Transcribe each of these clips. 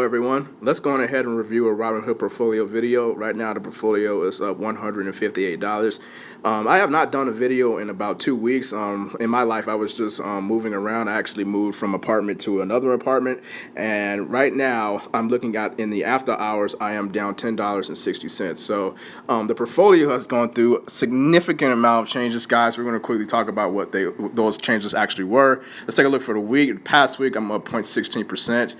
everyone. Let's go on ahead and review a Robinhood Portfolio video. Right now the portfolio is up $158. I have not done a video in about 2 weeks. In my life I was just moving around. I actually moved from apartment to another apartment, and right now I'm looking at in the after hours I am down $10.60. So the portfolio has gone through a significant amount of changes, guys. We're going to quickly talk about what those changes actually were. Let's take a look for the week. The past week I'm up 0.16%.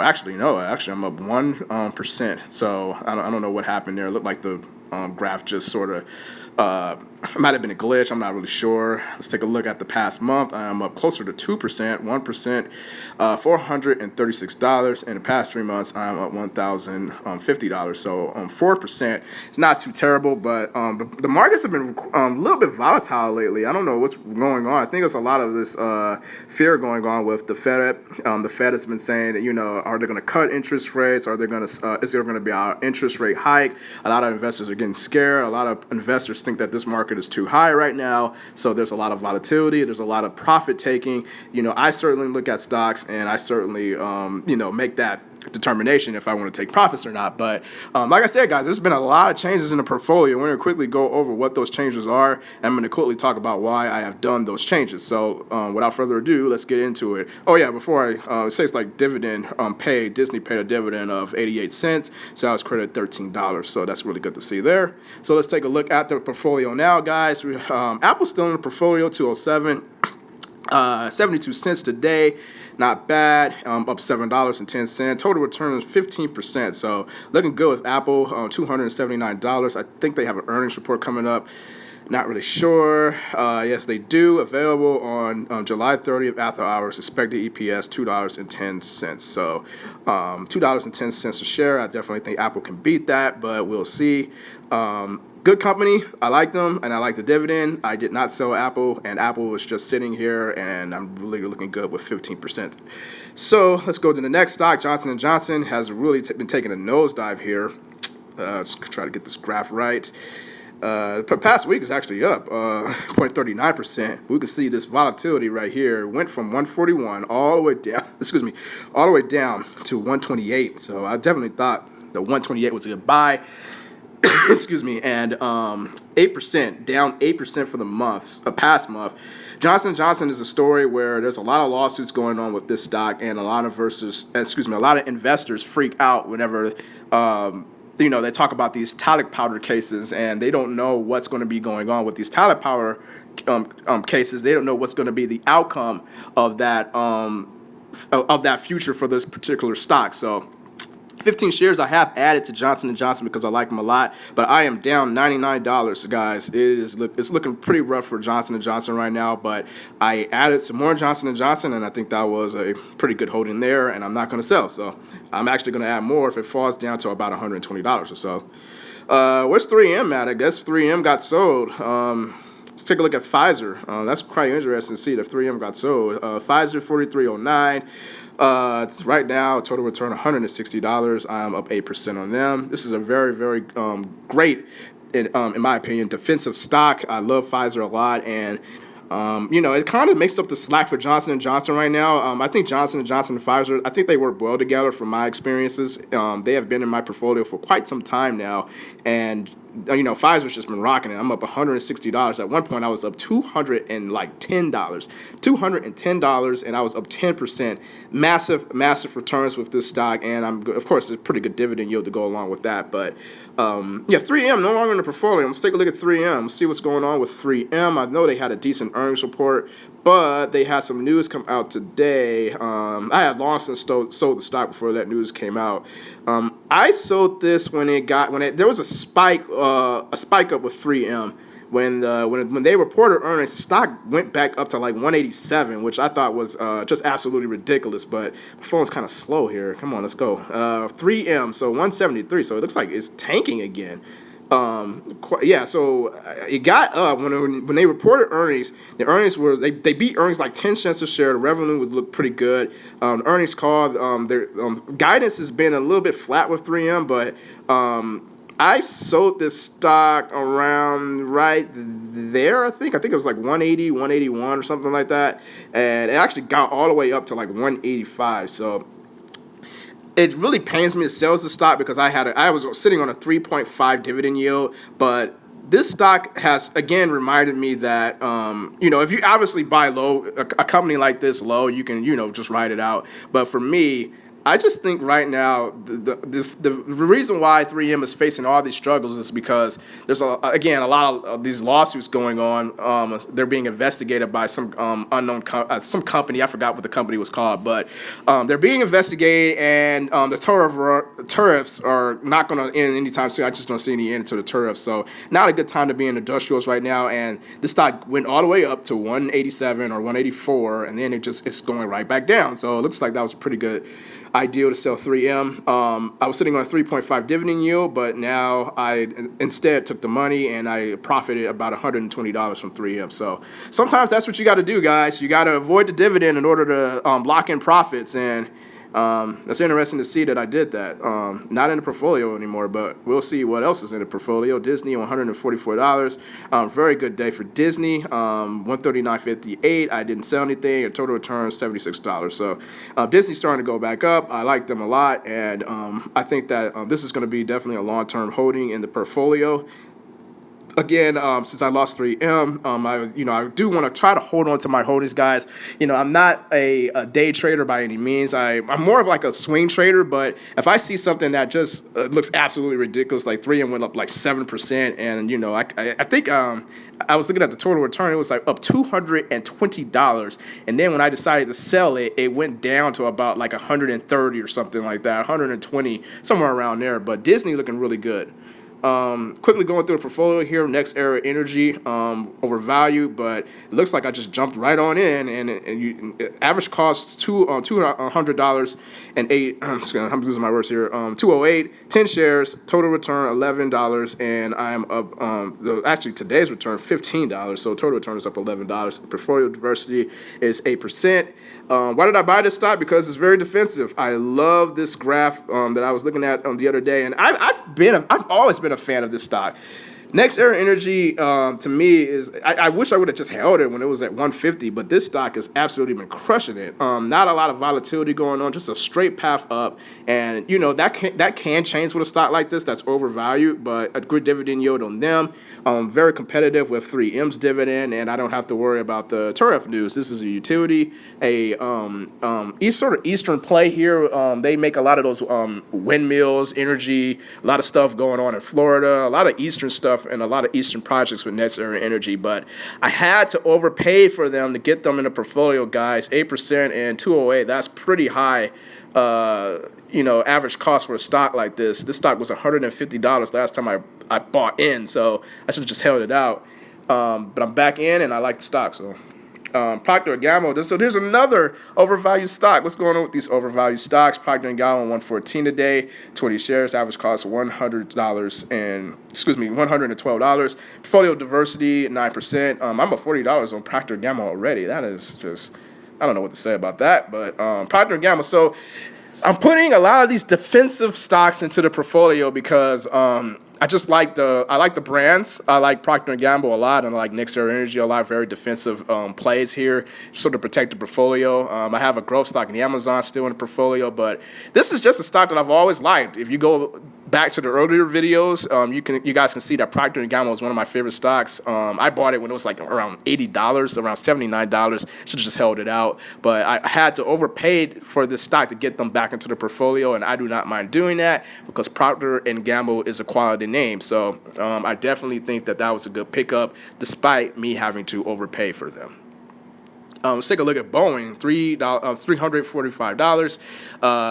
Actually, I'm up 1%. So I don't know what happened there. It looked like the graph just sort of might have been a glitch. I'm not really sure. Let's take a look at the past month. I'm up closer to 2%, 1%, $436. In the past 3 months, I'm up $1,050. So 4%. It's not too terrible, but the markets have been a little bit volatile lately. I don't know what's going on. I think there's a lot of this fear going on with the Fed. The Fed has been saying that, are they going to cut interest rates? Are they going to is there going to be an interest rate hike? A lot of investors are getting scared. A lot of investors think that this market is too high right now, so there's a lot of volatility. There's a lot of profit taking. I certainly look at stocks, and I certainly make that determination if I want to take profits or not. But like I said, guys, there's been a lot of changes in the portfolio. We're going to quickly go over what those changes are, and I'm going to quickly talk about why I have done those changes. So without further ado, let's get into it. Oh yeah, before I say it's like dividend paid, Disney paid a dividend of 88 cents, so I was credited $13. So that's really good to see there. So let's take a look at the portfolio now, guys. Apple's still in the portfolio, 207, 72 cents today. Not bad. Up $7.10. Total return is 15%. So looking good with Apple. $279. I think they have an earnings report coming up. Not really sure. Yes, they do. Available on July 30th after hours. Expected EPS $2.10. So $2.10 a share. I definitely think Apple can beat that, but we'll see. Good company. I like them, and I like the dividend. I did not sell Apple, and Apple was just sitting here, and I'm really looking good with 15%. So let's go to the next stock. Johnson & Johnson has really been taking a nosedive here. Let's try to get this graph right. The past week is actually up 0.39%. We can see this volatility right here. It went from 141 all the way down. All the way down to 128. So I definitely thought the 128 was a good buy. And 8%, down 8% for the past month. Johnson & Johnson is a story where there's a lot of lawsuits going on with this stock, and a lot of investors freak out whenever they talk about these talc powder cases, and they don't know what's going to be going on with these talc powder cases. They don't know what's going to be the outcome of that future for this particular stock. So 15 shares I have added to Johnson & Johnson because I like them a lot, but I am down $99, guys. It's looking pretty rough for Johnson & Johnson right now, but I added some more Johnson & Johnson, and I think that was a pretty good holding there, and I'm not going to sell. So I'm actually going to add more if it falls down to about $120 or so. Where's 3M at? I guess 3M got sold. Let's take a look at Pfizer. That's quite interesting to see that 3M got sold. Pfizer, $43.09. Right now, total return $160. I'm up 8% on them. This is a very, very great, in my opinion, defensive stock. I love Pfizer a lot, and it kind of makes up the slack for Johnson & Johnson right now. I think Johnson & Johnson and Pfizer, I think they work well together from my experiences. They have been in my portfolio for quite some time now, and Pfizer's just been rocking it. I'm up $160. At one point, I was up $210, and I was up 10%. Massive returns with this stock, and of course, there's a pretty good dividend yield to go along with that. But 3M no longer in the portfolio. Let's take a look at 3M. See what's going on with 3M. I know they had a decent earnings report, but they had some news come out today. I had long since sold the stock before that news came out. I sold this when there was a spike up with 3M. When they reported earnings, the stock went back up to like 187, which I thought was just absolutely ridiculous. But my phone's kind of slow here. Come on, let's go. 3M, so 173. So it looks like it's tanking again. So it got up when they reported earnings. The earnings were they beat earnings like 10 cents a share. The revenue looked pretty good. Earnings call, their guidance has been a little bit flat with 3M, but I sold this stock around right there, I think. It was like 180, 181 or something like that. And it actually got all the way up to like 185. So it really pains me to sell the stock because I was sitting on a 3.5 dividend yield, but this stock has again reminded me that if you obviously buy low, a company like this low, you can just ride it out. But for me, I just think right now the reason why 3M is facing all these struggles is because there's a lot of these lawsuits going on. They're being investigated by some unknown some company. I forgot what the company was called, but they're being investigated, and the tariffs are not going to end anytime soon. I just don't see any end to the tariffs. So not a good time to be in industrials right now. And this stock went all the way up to 187 or 184, and then it's going right back down. So it looks like that was a pretty good ideal to sell 3M. I was sitting on a 3.5 dividend yield, but now I instead took the money and I profited about $120 from 3M. So sometimes that's what you got to do, guys. You got to avoid the dividend in order to lock in profits. And that's interesting to see that I did that. Not in the portfolio anymore, but we'll see what else is in the portfolio. Disney, $144. Very good day for Disney. 139.58. I didn't sell anything. A total return $76. So Disney's starting to go back up. I like them a lot, and I think that this is going to be definitely a long-term holding in the portfolio. Again, since I lost 3M, I do want to try to hold on to my holdings, guys. I'm not a day trader by any means. I'm more of like a swing trader, but if I see something that just looks absolutely ridiculous, like 3M went up like 7%, and I think I was looking at the total return, it was like up $220, and then when I decided to sell it, it went down to about like 130 or something like that, 120, somewhere around there. But Disney looking really good. Quickly going through the portfolio here, Next Era Energy overvalued, but it looks like I just jumped right on in, and average cost $200 and eight. I'm losing my words here. 208, 10 shares, total return $11, and I'm up. Actually, today's return $15, so total return is up $11. Portfolio diversity is 8%. Why did I buy this stock? Because it's very defensive. I love this graph that I was looking at the other day, and I've always been a fan of this stock. Next Era Energy, to me, is I wish I would have just held it when it was at 150, but this stock has absolutely been crushing it. Not a lot of volatility going on, just a straight path up, and that can change with a stock like this that's overvalued, but a good dividend yield on them. Very competitive with 3M's dividend, and I don't have to worry about the tariff news. This is a utility, sort of Eastern play here. They make a lot of those windmills, energy, a lot of stuff going on in Florida, a lot of Eastern stuff, and a lot of Eastern projects with Next Era Energy, but I had to overpay for them to get them in the portfolio, guys. 8% and 208, that's pretty high, average cost for a stock like this. This stock was $150 last time I bought in, so I should have just held it out. But I'm back in, and I like the stock, so. Procter & Gamble. So there's another overvalued stock. What's going on with these overvalued stocks? Procter & Gamble 114 today, 20 shares, average cost $112. Portfolio diversity 9%. I'm up $40 on Procter & Gamble already. That is just, I don't know what to say about that. But Procter & Gamble. So I'm putting a lot of these defensive stocks into the portfolio because I like the brands. I like Procter & Gamble a lot, and I like Next Era Energy a lot. Very defensive plays here, sort of protect the portfolio. I have a growth stock in the Amazon still in the portfolio, but this is just a stock that I've always liked. If you go back to the earlier videos, you guys can see that Procter & Gamble is one of my favorite stocks. I bought it when it was like around $80, around $79. Should have just held it out, but I had to overpay for this stock to get them back into the portfolio, and I do not mind doing that because Procter & Gamble is a quality name. So I definitely think that was a good pickup, despite me having to overpay for them. Let's take a look at Boeing, $345.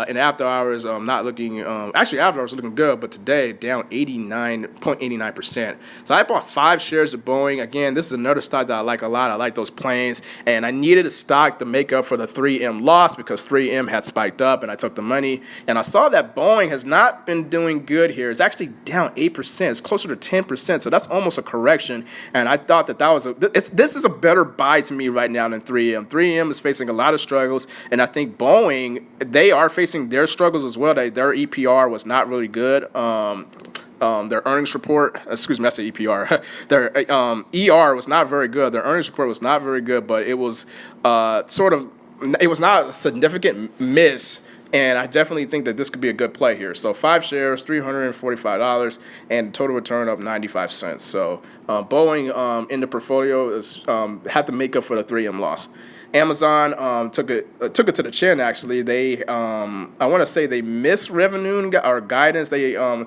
And after hours, not looking, actually after hours looking good, but today down 89.89%. So I bought 5 shares of Boeing. Again, this is another stock that I like a lot. I like those planes, and I needed a stock to make up for the 3M loss because 3M had spiked up, and I took the money. And I saw that Boeing has not been doing good here. It's actually down 8%. It's closer to 10%. So that's almost a correction. And I thought that was this is a better buy to me right now than 3M. 3M is facing a lot of struggles, and I think Boeing, they are facing their struggles as well. Their EPR was not really good. Their earnings report, excuse me, that's the EPR. Their ER was not very good. Their earnings report was not very good, but it was it was not a significant miss And I definitely think that this could be a good play here. So 5 shares, $345, and total return of 95 cents. So Boeing in the portfolio is had to make up for the 3M loss. Amazon took it to the chin. Actually, they I want to say they missed revenue or guidance. No,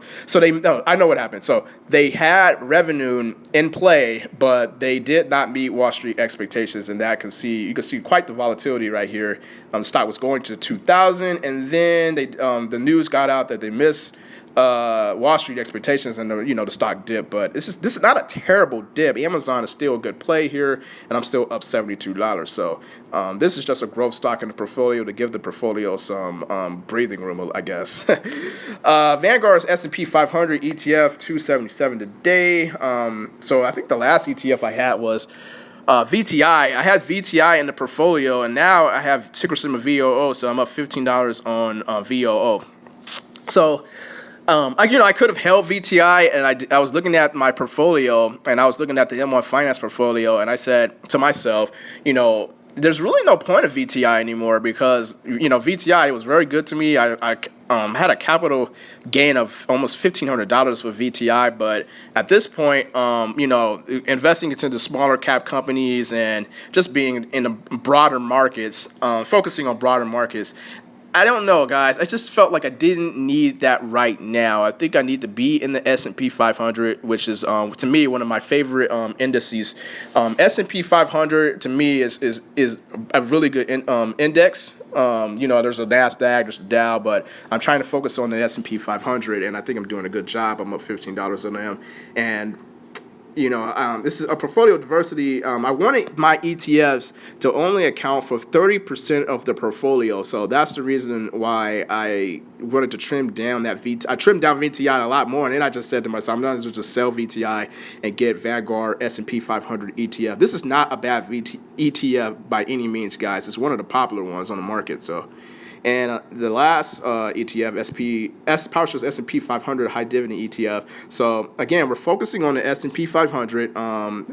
I know what happened. So they had revenue in play, but they did not meet Wall Street expectations, and you can see quite the volatility right here. The stock was going to 2,000, and then the news got out that they missed Wall Street expectations, and the stock dipped. But this is not a terrible dip. Amazon is still a good play here, and I'm still up $72. So this is just a growth stock in the portfolio to give the portfolio some breathing room, I guess. Vanguard's S&P 500 ETF 277 today. So I think the last ETF I had was VTI. I had VTI in the portfolio, and now I have ticker symbol VOO. So I'm up $15 on VOO. So. I could have held VTI, and I was looking at my portfolio, and I was looking at the M1 Finance portfolio, and I said to myself, there's really no point of VTI anymore because, VTI was very good to me. I had a capital gain of almost $1,500 for VTI, but at this point, investing into the smaller cap companies and just being in the broader markets, focusing on broader markets, I don't know, guys. I just felt like I didn't need that right now. I think I need to be in the S&P 500, which is, to me, one of my favorite indices. S&P 500 to me is a really good index. There's a NASDAQ, there's a Dow, but I'm trying to focus on the S&P 500, and I think I'm doing a good job. I'm up $15 on them, and this is a portfolio diversity. I wanted my ETFs to only account for 30% of the portfolio. So that's the reason why I wanted to trim down that VTI. I trimmed down VTI a lot more, and then I just said to myself, I'm going to just sell VTI and get Vanguard S&P 500 ETF. This is not a bad ETF by any means, guys. It's one of the popular ones on the market. So. And the last ETF, PowerShares S&P 500 High Dividend ETF. So again, we're focusing on the S&P 500.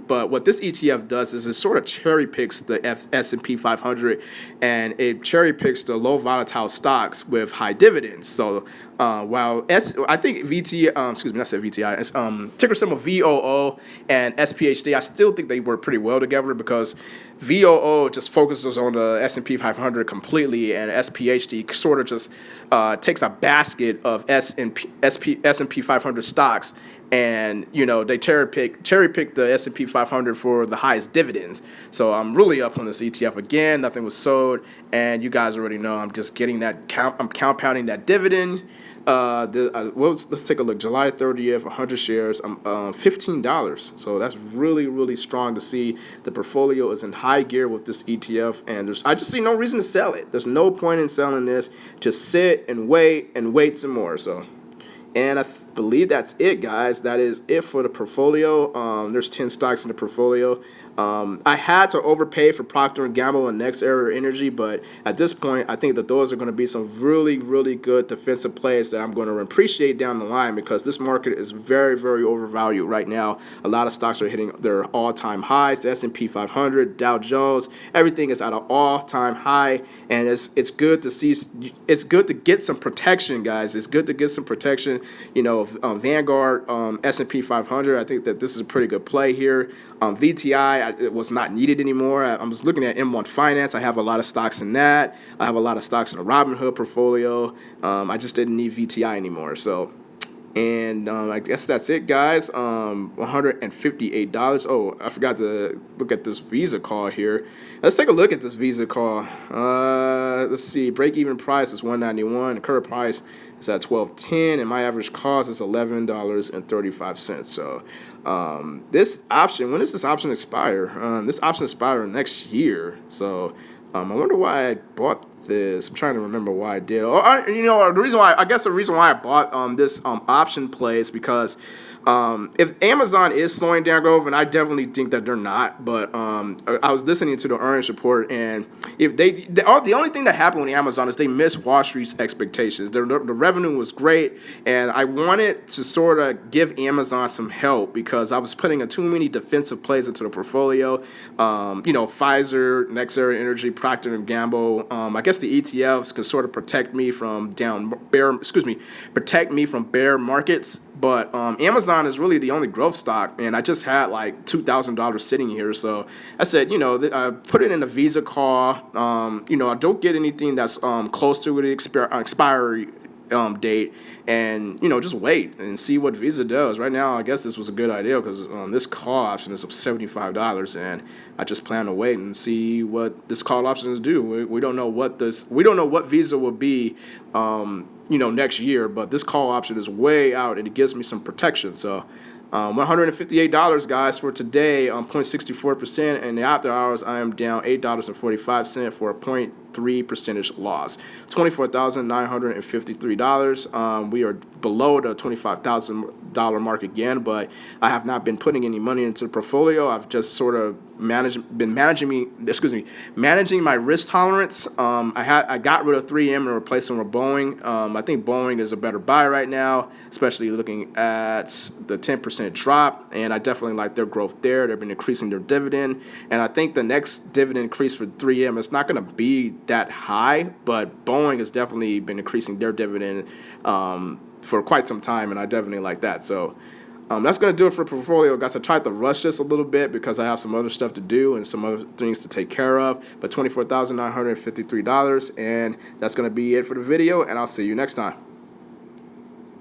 But what this ETF does is it sort of cherry picks the S&P 500, and it cherry picks the low volatile stocks with high dividends. So I think ticker symbol VOO and SPHD, I still think they work pretty well together because VOO just focuses on the S&P 500 completely, and SPHD sort of just takes a basket of S&P 500 stocks, and they cherry pick the S&P 500 for the highest dividends. So I'm really up on this ETF again. Nothing was sold, and you guys already know I'm just getting that I'm compounding that dividend. Let's take a look. July 30th, 100 shares, $15. So that's really, really strong to see. The portfolio is in high gear with this ETF, and I just see no reason to sell it. There's no point in selling this. Just sit and wait some more. So. And I believe that's it, guys. That is it for the portfolio. There's 10 stocks in the portfolio. I had to overpay for Procter & Gamble and Next Era Energy, but at this point, I think that those are going to be some really, really good defensive plays that I'm going to appreciate down the line because this market is very, very overvalued right now. A lot of stocks are hitting their all-time highs. The S&P 500, Dow Jones, everything is at an all-time high, and it's good to see. It's good to get some protection, guys. It's good to get some protection. Vanguard, S&P 500. I think that this is a pretty good play here. VTI. It was not needed anymore. I was looking at M1 Finance. I have a lot of stocks in that. I have a lot of stocks in the Robinhood portfolio. I just didn't need VTI anymore. So, and I guess that's it, guys. $158. Oh, I forgot to look at this Visa call here. Let's take a look at this Visa call. Let's see. Break-even price is $191. The current price is at $12.10, and my average cost is $11.35. So, this option. When does this option expire? This option expires next year. So, I wonder why I bought this. I'm trying to remember why I did. The reason why I bought this option play is because if Amazon is slowing down growth, and I definitely think that they're not, but I was listening to the earnings report, and if the only thing that happened with Amazon is they missed Wall Street's expectations. The revenue was great, and I wanted to sort of give Amazon some help because I was putting too many defensive plays into the portfolio. Pfizer, Next Era Energy, Procter & Gamble. I guess guess the ETFs can sort of protect me from protect me from bear markets. But Amazon is really the only growth stock, and I just had like $2,000 sitting here, so I said, I put it in a Visa call. I don't get anything that's close to the expiry date, and just wait and see what Visa does. Right now, I guess this was a good idea because this call option is up $75, and I just plan to wait and see what this call options do. We don't know what Visa will be, next year, but this call option is way out, and it gives me some protection. So. $158, guys, for today on 0.64%, and the after hours I am down $8.45 for a 0.3% loss. $24,953. We are below the $25,000 mark again, but I have not been putting any money into the portfolio. I've just sort of managing my risk tolerance. I got rid of 3M and replaced them with Boeing. I think Boeing is a better buy right now, especially looking at the 10% drop, and I definitely like their growth there. They've been increasing their dividend, and I think the next dividend increase for 3M is not going to be that high, but Boeing has definitely been increasing their dividend for quite some time, and I definitely like that. So that's going to do it for portfolio, guys. I tried to rush this a little bit because I have some other stuff to do and some other things to take care of, but $24,953, and that's going to be it for the video, and I'll see you next time.